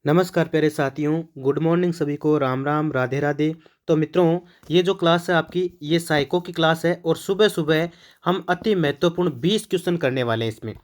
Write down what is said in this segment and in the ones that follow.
नमस्कार प्यारे साथियों, गुड मॉर्निंग सभी को, राम राम, राधे राधे। तो मित्रों, ये जो क्लास है आपकी, ये साइको की क्लास है और सुबह सुबह हम अति महत्वपूर्ण 20 क्वेश्चन करने वाले हैं इसमें।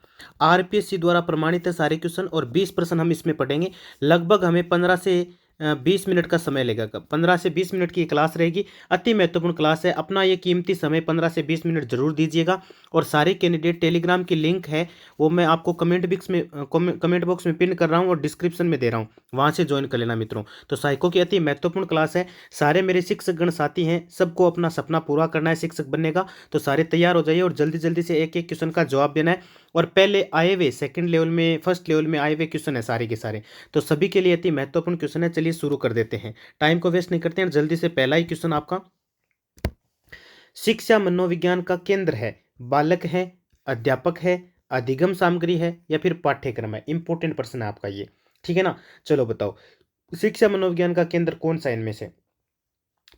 आरपीएससी द्वारा प्रमाणित है सारे क्वेश्चन और 20 प्रश्न हम इसमें पढ़ेंगे। लगभग हमें 15 से 20 मिनट का समय लगेगा। 15 से 20 मिनट की ये क्लास रहेगी। अति महत्वपूर्ण क्लास है। अपना ये कीमती समय 15 से 20 मिनट जरूर दीजिएगा। और सारे कैंडिडेट, टेलीग्राम की लिंक है वो मैं आपको कमेंट बॉक्स में पिन कर रहा हूँ और डिस्क्रिप्शन में दे रहा हूँ, वहाँ से ज्वाइन कर लेना मित्रों। तो साइको की अति महत्वपूर्ण क्लास है। सारे मेरे शिक्षक गण साथी हैं, सबको अपना सपना पूरा करना है शिक्षक बनने का। तो सारे तैयार हो जाइए और जल्दी जल्दी से एक एक क्वेश्चन का जवाब देना है। और पहले आए हुए सेकंड लेवल में, फर्स्ट लेवल में आए हुए क्वेश्चन है सारे के सारे। तो सभी के लिए अति महत्वपूर्ण क्वेश्चन है। चलिए शुरू कर देते हैं, टाइम को वेस्ट नहीं करते हैं, जल्दी से। पहला ही क्वेश्चन आपका, शिक्षा मनोविज्ञान का केंद्र है, बालक है, अध्यापक है, अधिगम सामग्री है या फिर पाठ्यक्रम है? इंपॉर्टेंट प्रश्न है आपका ये, ठीक है ना। चलो बताओ, शिक्षा मनोविज्ञान का केंद्र कौन सा है इनमें से?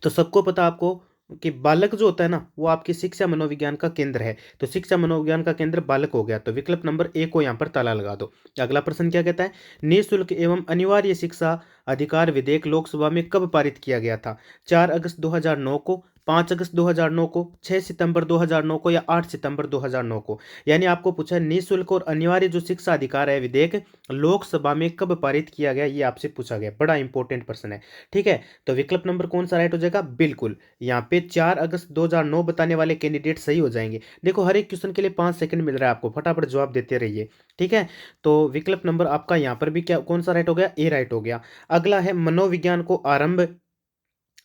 तो सबको पता आपको कि बालक जो होता है ना, वो आपकी शिक्षा मनोविज्ञान का केंद्र है। तो शिक्षा मनोविज्ञान का केंद्र बालक हो गया। तो विकल्प नंबर ए को यहाँ पर ताला लगा दो। अगला प्रश्न क्या कहता है? निःशुल्क एवं अनिवार्य शिक्षा अधिकार विधेयक लोकसभा में कब पारित किया गया था? 4 अगस्त 2009 को, 5 अगस्त 2009 को, 6 सितंबर 2009 को या 8 सितंबर 2009 को? यानी आपको पूछा है निःशुल्क और अनिवार्य जो शिक्षा अधिकार है विधेयक लोकसभा में कब पारित किया गया, ये आपसे पूछा गया। बड़ा इंपॉर्टेंट प्रश्न है, ठीक है। तो विकल्प नंबर कौन सा राइट हो जाएगा? बिल्कुल, यहाँ पे 4 अगस्त 2009 बताने वाले कैंडिडेट सही हो जाएंगे। देखो, हर एक क्वेश्चन के लिए 5 सेकंड मिल रहा है आपको, फटाफट जवाब देते रहिए, ठीक है। तो विकल्प नंबर आपका यहाँ पर भी क्या, कौन सा राइट हो गया? ए राइट हो गया। अगला है, मनोविज्ञान को आरंभ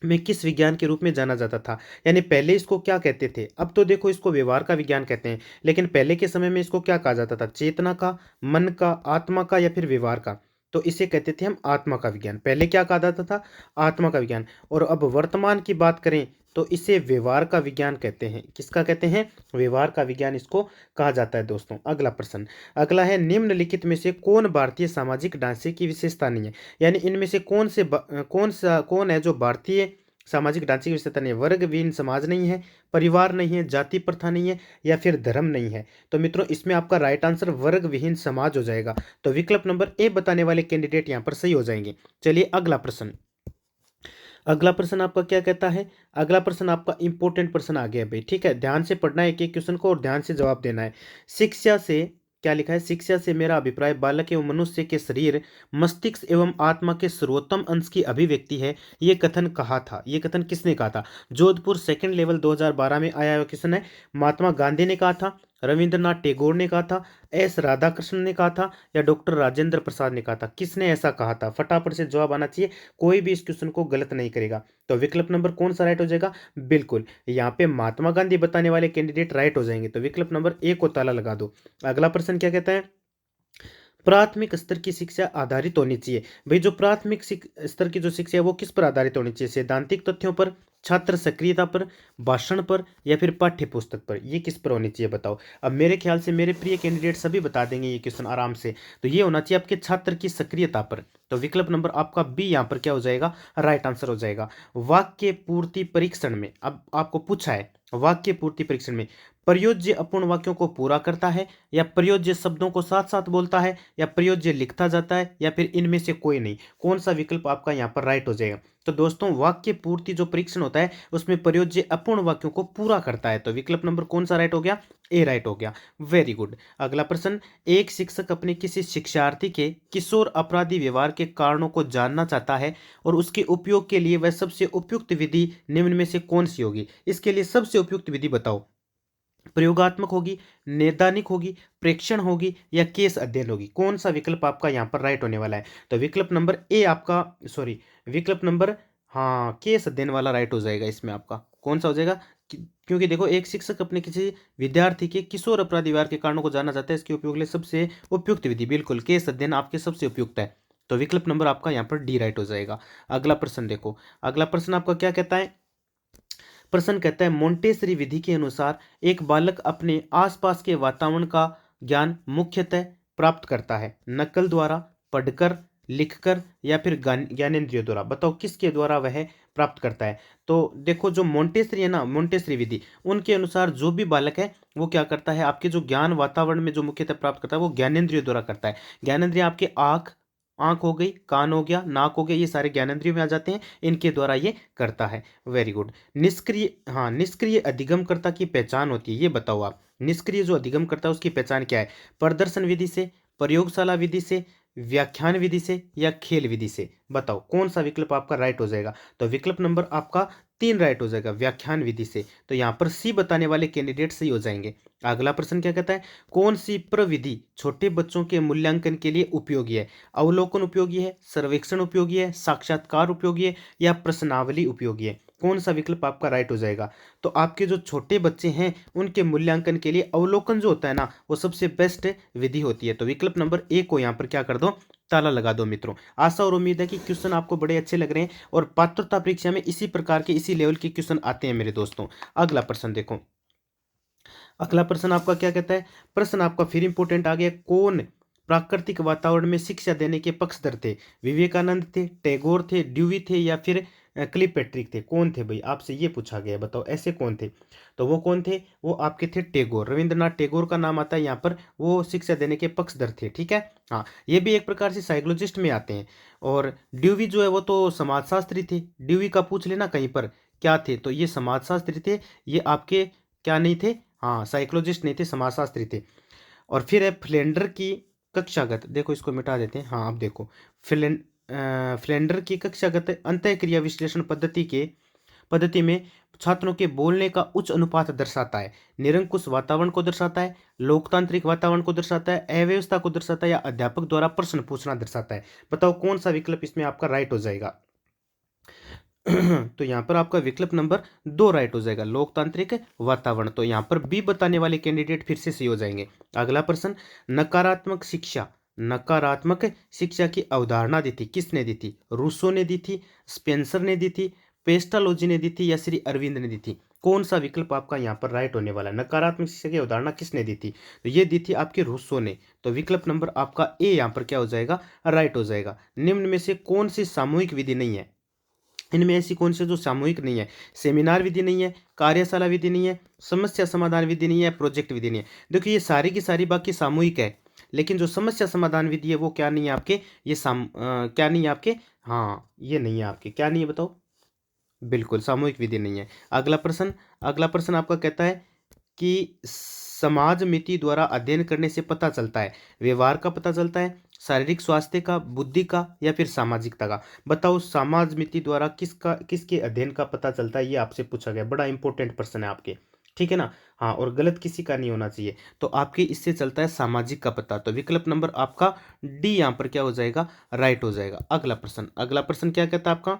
में किस विज्ञान के रूप में जाना जाता था? यानी पहले इसको क्या कहते थे? अब तो देखो, इसको व्यवहार का विज्ञान कहते हैं, लेकिन पहले के समय में इसको क्या कहा जाता था? चेतना का, मन का, आत्मा का या फिर व्यवहार का? तो इसे कहते थे हम आत्मा का विज्ञान। पहले क्या कहा जाता था? आत्मा का विज्ञान। और अब वर्तमान की बात करें तो इसे व्यवहार का विज्ञान कहते हैं। किसका कहते हैं? व्यवहार का विज्ञान इसको कहा जाता है दोस्तों। अगला प्रश्न, अगला है, निम्नलिखित में से कौन भारतीय सामाजिक ढांचे की विशेषता नहीं है? यानी इनमें से कौन है जो भारतीय सामाजिक ढांचे की विशेषता नहीं है? वर्ग विहीन समाज नहीं है, परिवार नहीं है, जाति प्रथा नहीं है या फिर धर्म नहीं है? तो मित्रों, इसमें आपका राइट आंसर वर्ग विहीन समाज हो जाएगा। तो विकल्प नंबर ए बताने वाले कैंडिडेट यहाँ पर सही हो जाएंगे। चलिए अगला प्रश्न, अगला प्रश्न आपका क्या कहता है? अगला प्रश्न आपका इंपॉर्टेंट प्रश्न आ गया भाई, ठीक है। ध्यान से पढ़ना है एक एक क्वेश्चन को और ध्यान से जवाब देना है। शिक्षा से, क्या लिखा है? शिक्षा से मेरा अभिप्राय बालक एवं मनुष्य के शरीर, मस्तिष्क एवं आत्मा के सर्वोत्तम अंश की अभिव्यक्ति है। ये कथन कहा था? ये कथन किसने कहा था? जोधपुर सेकंड लेवल 2012 में आया हुआ क्वेश्चन है। महात्मा गांधी ने कहा था, रविंद्रनाथ टैगोर ने कहा था, एस राधाकृष्णन ने कहा था या डॉक्टर राजेंद्र प्रसाद ने कहा था? किसने ऐसा कहा था? फटाफट से जवाब आना चाहिए, कोई भी इस क्वेश्चन को गलत नहीं करेगा। तो विकल्प नंबर कौन सा राइट हो जाएगा? बिल्कुल, यहाँ पे महात्मा गांधी बताने वाले कैंडिडेट राइट हो जाएंगे। तो विकल्प नंबर ए को ताला लगा दो। अगला प्रश्न क्या कहता है? प्राथमिक स्तर की शिक्षा आधारित होनी चाहिए। भाई, जो प्राथमिक स्तर की जो शिक्षा है वो किस पर आधारित होनी चाहिए? सैद्धांतिक तथ्यों पर, छात्र सक्रियता पर, भाषण पर या फिर पाठ्य पुस्तक पर? ये किस पर होनी चाहिए बताओ? अब मेरे ख्याल से मेरे प्रिय कैंडिडेट सभी बता देंगे ये क्वेश्चन आराम से। तो ये होना चाहिए आपके छात्र की सक्रियता पर। तो विकल्प नंबर आपका बी यहाँ पर क्या हो जाएगा? राइट आंसर हो जाएगा। वाक्य पूर्ति परीक्षण में, अब आपको पूछा है वाक्य पूर्ति परीक्षण में, प्रयोज्य अपूर्ण वाक्यों को पूरा करता है या प्रयोज्य शब्दों को साथ साथ बोलता है या प्रयोज्य लिखता जाता है या फिर इनमें से कोई नहीं? कौन सा विकल्प आपका यहाँ पर राइट हो जाएगा? तो दोस्तों, वाक्य पूर्ति जो परीक्षण होता है उसमें प्रयोज्य अपूर्ण वाक्यों को पूरा करता है। तो विकल्प नंबर कौन सा राइट हो गया? ए राइट हो गया। Very good. अगला प्रश्न, एक शिक्षक अपने किसी शिक्षार्थी के किशोर अपराधी व्यवहार के कारणों को जानना चाहता है और उसके उपयोग के लिए वह सबसे उपयुक्त विधि निम्न में से कौन सी होगी? इसके लिए सबसे उपयुक्त विधि बताओ। प्रयोगात्मक होगी, नैदानिक होगी, प्रेक्षण होगी या केस अध्ययन होगी? कौन सा विकल्प आपका यहाँ पर राइट होने वाला है? तो विकल्प नंबर ए आपका, सॉरी, विकल्प नंबर, हाँ, केस अध्ययन वाला राइट हो जाएगा इसमें आपका। कौन सा हो जाएगा? क्योंकि देखो, एक शिक्षक अपने किसी विद्यार्थी के किशोर अपराध व्यवहार के कारणों को जानना चाहता है, इसके उपयोग के लिए सबसे उपयुक्त विधि, बिल्कुल केस अध्ययन आपके सबसे उपयुक्त है। तो विकल्प नंबर आपका यहाँ पर डी राइट हो जाएगा। अगला प्रश्न देखो, अगला प्रश्न आपका क्या कहता है? प्रश्न कहता है, मोंटेसरी विधि के अनुसार एक बालक अपने आसपास के वातावरण का ज्ञान मुख्यतः प्राप्त करता है नकल द्वारा, पढ़कर, लिखकर या फिर ज्ञानेंद्रियों द्वारा? बताओ किसके द्वारा वह प्राप्त करता है? तो देखो, जो मोंटेसरी है ना, मोंटेसरी विधि, उनके अनुसार जो भी बालक है वो क्या करता है? आपके जो ज्ञान वातावरण में जो मुख्यतः प्राप्त करता है वो ज्ञानेंद्रियों द्वारा करता है। ज्ञानेंद्रिय आपके आँख, आंख हो गई, कान हो गया, नाक हो गया, ये सारे ज्ञानेंद्रियों में आ जाते हैं, इनके द्वारा ये करता है। Very good. निष्क्रिय, हाँ, निष्क्रिय अधिगमकर्ता की पहचान होती है, ये बताओ आप। निष्क्रिय जो अधिगमकर्ता है उसकी पहचान क्या है? प्रदर्शन विधि से, प्रयोगशाला विधि से, व्याख्यान विधि से या खेल विधि से? बताओ कौन सा विकल्प आपका राइट हो जाएगा? तो विकल्प नंबर आपका 3 राइट हो जाएगा, व्याख्यान विधि से। तो यहाँ पर सी बताने वाले कैंडिडेट सही हो जाएंगे। अगला प्रश्न क्या कहता है? कौन सी प्रविधि छोटे बच्चों के मूल्यांकन के लिए उपयोगी है? अवलोकन उपयोगी है, सर्वेक्षण उपयोगी है, साक्षात्कार उपयोगी है या प्रश्नावली उपयोगी है? कौन सा विकल्प आपका राइट हो जाएगा? तो आपके जो छोटे बच्चे हैं उनके मूल्यांकन के लिए अवलोकन जो होता है ना, वो सबसे बेस्ट विधि होती है। तो विकल्प नंबर ए को यहाँ पर क्या कर दो, ताला लगा दो मित्रों। आशा और उम्मीद है कि क्वेश्चन आपको बड़े अच्छे लग रहे हैं और पात्रता परीक्षा में इसी प्रकार के, इसी लेवल के क्वेश्चन आते हैं मेरे दोस्तों। अगला प्रश्न देखो, अगला प्रश्न आपका क्या कहता है? प्रश्न आपका फिर इंपोर्टेंट आ गया। कौन प्राकृतिक वातावरण में शिक्षा देने के पक्षधर थे? विवेकानंद थे, टैगोर थे, ड्यूवी थे या फिर क्लिपेट्रिक थे? कौन थे भाई? आपसे ये पूछा गया, बताओ ऐसे कौन थे? तो वो कौन थे? वो आपके थे टैगोर, रविंद्रनाथ टैगोर का नाम आता है यहाँ पर, वो शिक्षा देने के पक्षधर थे। ठीक है, हाँ, ये भी एक प्रकार से साइकोलॉजिस्ट में आते हैं। और ड्यूवी जो है वो तो समाजशास्त्री थे। ड्यूवी का पूछ लेना कहीं पर क्या थे, तो ये समाजशास्त्री थे। ये आपके क्या नहीं थे? हाँ, साइकोलॉजिस्ट नहीं थे, समाजशास्त्री थे। और फिर है फ्लेंडर की कक्षागत, देखो इसको मिटा देते हैं। हाँ, अब देखो, फ्लेंडर की कक्षागत अंतःक्रिया विश्लेषण पद्धति में छात्रों के बोलने का उच्च अनुपात दर्शाता है, निरंकुश वातावरण को दर्शाता है, लोकतांत्रिक वातावरण को दर्शाता है, अव्यवस्था को दर्शाता है या अध्यापक द्वारा प्रश्न पूछना दर्शाता है? बताओ कौन सा विकल्प इसमें आपका राइट हो जाएगा? तो यहाँ पर आपका विकल्प नंबर 2 राइट हो जाएगा, लोकतांत्रिक वातावरण। तो यहाँ पर बी बताने वाले कैंडिडेट फिर से सही हो जाएंगे। अगला प्रश्न, नकारात्मक शिक्षा, नकारात्मक शिक्षा की अवधारणा दी थी, किसने दी थी? रूसो ने दी थी, स्पेंसर ने दी थी, पेस्टालोजी ने दी थी या श्री अरविंद ने दी थी? कौन सा विकल्प आपका यहाँ पर राइट होने वाला है? नकारात्मक शिक्षा की अवधारणा किसने दी थी? तो ये दी थी आपके रूसो ने। तो विकल्प नंबर आपका ए यहाँ पर क्या हो जाएगा, राइट हो जाएगा। निम्न में से कौन सी सामूहिक विधि नहीं है? इनमें ऐसी कौन सी जो सामूहिक नहीं है? सेमिनार विधि नहीं है, कार्यशाला विधि नहीं है, समस्या समाधान विधि नहीं है, प्रोजेक्ट विधि नहीं है। देखिए ये सारी की सारी बाकी सामूहिक है, लेकिन जो समस्या समाधान विधि है वो क्या नहीं है आपके? ये क्या नहीं है आपके? हाँ, ये नहीं है आपके, क्या नहीं है बताओ? बिल्कुल सामूहिक विधि नहीं है। अगला प्रश्न, अगला प्रश्न आपका कहता है कि समाज मिति द्वारा अध्ययन करने से पता चलता है, व्यवहार का पता चलता है, शारीरिक स्वास्थ्य का, बुद्धि का या फिर सामाजिकता का? बताओ समाज मिति द्वारा किसका, किसके अध्ययन का पता चलता है? ये आपसे पूछा गया, बड़ा इंपॉर्टेंट प्रश्न है आपके। ठीक है ना? हाँ, और गलत किसी का नहीं होना चाहिए। तो आपके इससे चलता है सामाजिक का पता। तो विकल्प नंबर आपका डी यहाँ पर क्या हो जाएगा, राइट हो जाएगा। अगला प्रश्न, अगला प्रश्न क्या कहता है आपका?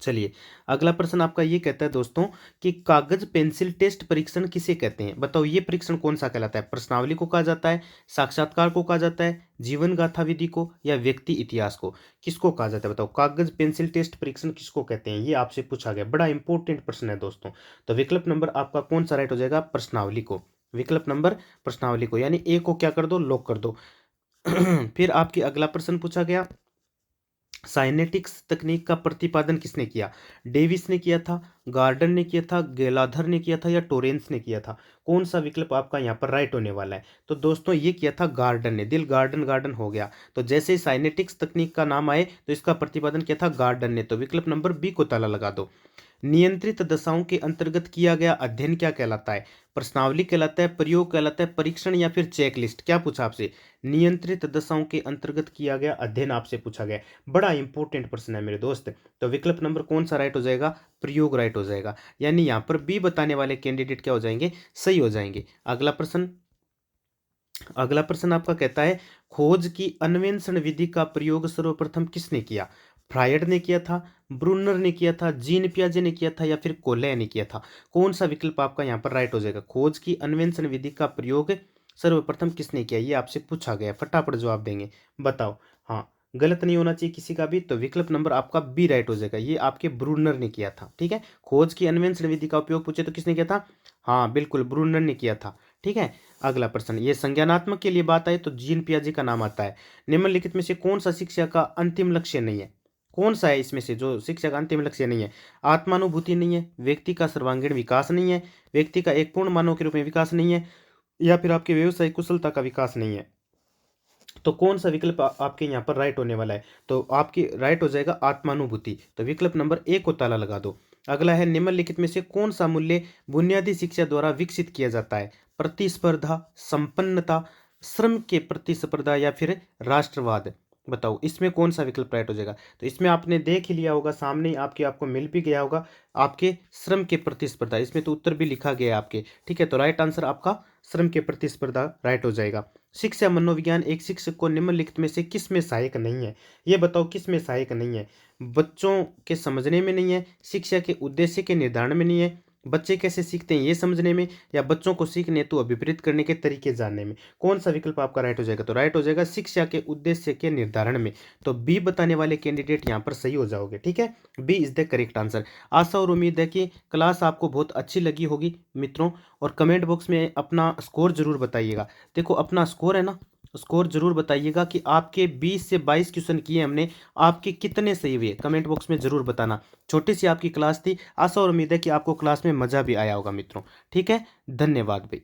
चलिए, अगला प्रश्न आपका ये कहता है दोस्तों कि कागज पेंसिल टेस्ट परीक्षण किसे कहते हैं? बताओ ये परीक्षण कौन सा कहलाता है? प्रश्नावली को कहा जाता है, साक्षात्कार को कहा जाता है, जीवन गाथा विधि को या व्यक्ति इतिहास को? किसको कहा जाता है बताओ? कागज पेंसिल टेस्ट परीक्षण किसको कहते हैं? ये आपसे पूछा गया, बड़ा इंपॉर्टेंट प्रश्न है दोस्तों। तो विकल्प नंबर आपका कौन सा राइट हो जाएगा? प्रश्नावली को। विकल्प नंबर प्रश्नावली को, यानी ए को क्या कर दो, लॉक कर दो। फिर आपके अगला प्रश्न पूछा गया, साइनेटिक्स तकनीक का प्रतिपादन किसने किया? डेविस ने किया था, गार्डन ने किया था, गेलाधर ने किया था या टोरेंस ने किया था? कौन सा विकल्प आपका यहाँ पर राइट होने वाला है? तो दोस्तों ये किया था गार्डन ने, दिल गार्डन गार्डन हो गया। तो जैसे ही साइनेटिक्स तकनीक का नाम आए तो इसका प्रतिपादन किया था गार्डन ने। तो विकल्प नंबर बी को ताला लगा दो। नियंत्रित दशाओं के अंतर्गत किया गया अध्ययन क्या कहलाता है? प्रश्नावली कहलाता है, प्रयोग कहलाता है, परीक्षण या फिर चेकलिस्ट? क्या पूछा आपसे? नियंत्रित दशाओं के अंतर्गत किया गया अध्ययन आपसे पूछा गया। बड़ा इंपॉर्टेंट प्रश्न है मेरे दोस्त। तो विकल्प नंबर कौन सा राइट हो जाएगा? प्रयोग राइट हो जाएगा। यानी यहाँ पर बी बताने वाले कैंडिडेट क्या हो जाएंगे? सही हो जाएंगे। अगला प्रश्न, अगला प्रश्न आपका कहता है, खोज की अन्वेषण विधि का प्रयोग सर्वप्रथम किसने किया? फ्रायड ने किया था, ब्रूनर ने किया था, जीन पियाजे ने किया था या फिर कोले ने किया था? कौन सा विकल्प आपका यहाँ पर राइट हो जाएगा? खोज की अन्वेषण विधि का प्रयोग सर्वप्रथम किसने किया? ये आपसे पूछा गया, फटाफट जवाब देंगे, बताओ। हाँ, गलत नहीं होना चाहिए किसी का भी। तो विकल्प नंबर आपका बी राइट हो जाएगा, ये आपके ब्रूनर ने किया था। ठीक है, खोज की अन्वेषण विधि का उपयोग पूछे तो किसने किया था? हाँ बिल्कुल, ब्रूनर ने किया था। ठीक है, अगला प्रश्न, ये संज्ञानात्मक के लिए बात आए तो जीन पियाजे का नाम आता है। निम्नलिखित में से कौन सा शिक्षा का अंतिम लक्ष्य नहीं है? कौन सा है इसमें से जो शिक्षा का अंतिम लक्ष्य नहीं है? आत्मानुभूति नहीं है, व्यक्ति का सर्वांगीण विकास नहीं है, व्यक्ति का एक पूर्ण मानव के रूप में विकास नहीं है या फिर आपके व्यवसायिक कुशलता का विकास नहीं है? तो कौन सा विकल्प आपके यहाँ पर राइट होने वाला है? तो आपकी राइट हो जाएगा आत्मानुभूति। तो विकल्प नंबर ए को ताला लगा दो। अगला है निम्नलिखित में से कौन सा मूल्य बुनियादी शिक्षा द्वारा विकसित किया जाता है? प्रतिस्पर्धा, संपन्नता, श्रम के प्रतिस्पर्धा या फिर राष्ट्रवाद। बताओ इसमें कौन सा विकल्प राइट हो जाएगा? तो इसमें आपने देख ही लिया होगा, सामने ही आपको मिल भी गया होगा, आपके श्रम के प्रतिस्पर्धा। इसमें तो उत्तर भी लिखा गया है आपके, ठीक है। तो राइट आंसर आपका श्रम के प्रतिस्पर्धा राइट हो जाएगा। शिक्षा मनोविज्ञान एक शिक्षक को निम्नलिखित में से किस में सहायक नहीं है? ये बताओ किस में सहायक नहीं है? बच्चों के समझने में नहीं है, शिक्षा के उद्देश्य के निर्धारण में नहीं है, बच्चे कैसे सीखते हैं ये समझने में, या बच्चों को सीखने हेतु अभिप्रेरित करने के तरीके जानने में। कौन सा विकल्प आपका राइट हो जाएगा? तो राइट हो जाएगा शिक्षा के उद्देश्य के निर्धारण में। तो बी बताने वाले कैंडिडेट यहाँ पर सही हो जाओगे, ठीक है। B is the correct answer. आशा और उम्मीद है कि क्लास आपको बहुत अच्छी लगी होगी मित्रों, और कमेंट बॉक्स में अपना स्कोर जरूर बताइएगा। देखो अपना स्कोर है ना, स्कोर जरूर बताइएगा कि आपके 20 से 22 क्वेश्चन किए हमने, आपके कितने सही हुए कमेंट बॉक्स में जरूर बताना। छोटी सी आपकी क्लास थी, आशा और उम्मीद है कि आपको क्लास में मज़ा भी आया होगा मित्रों, ठीक है। धन्यवाद भाई।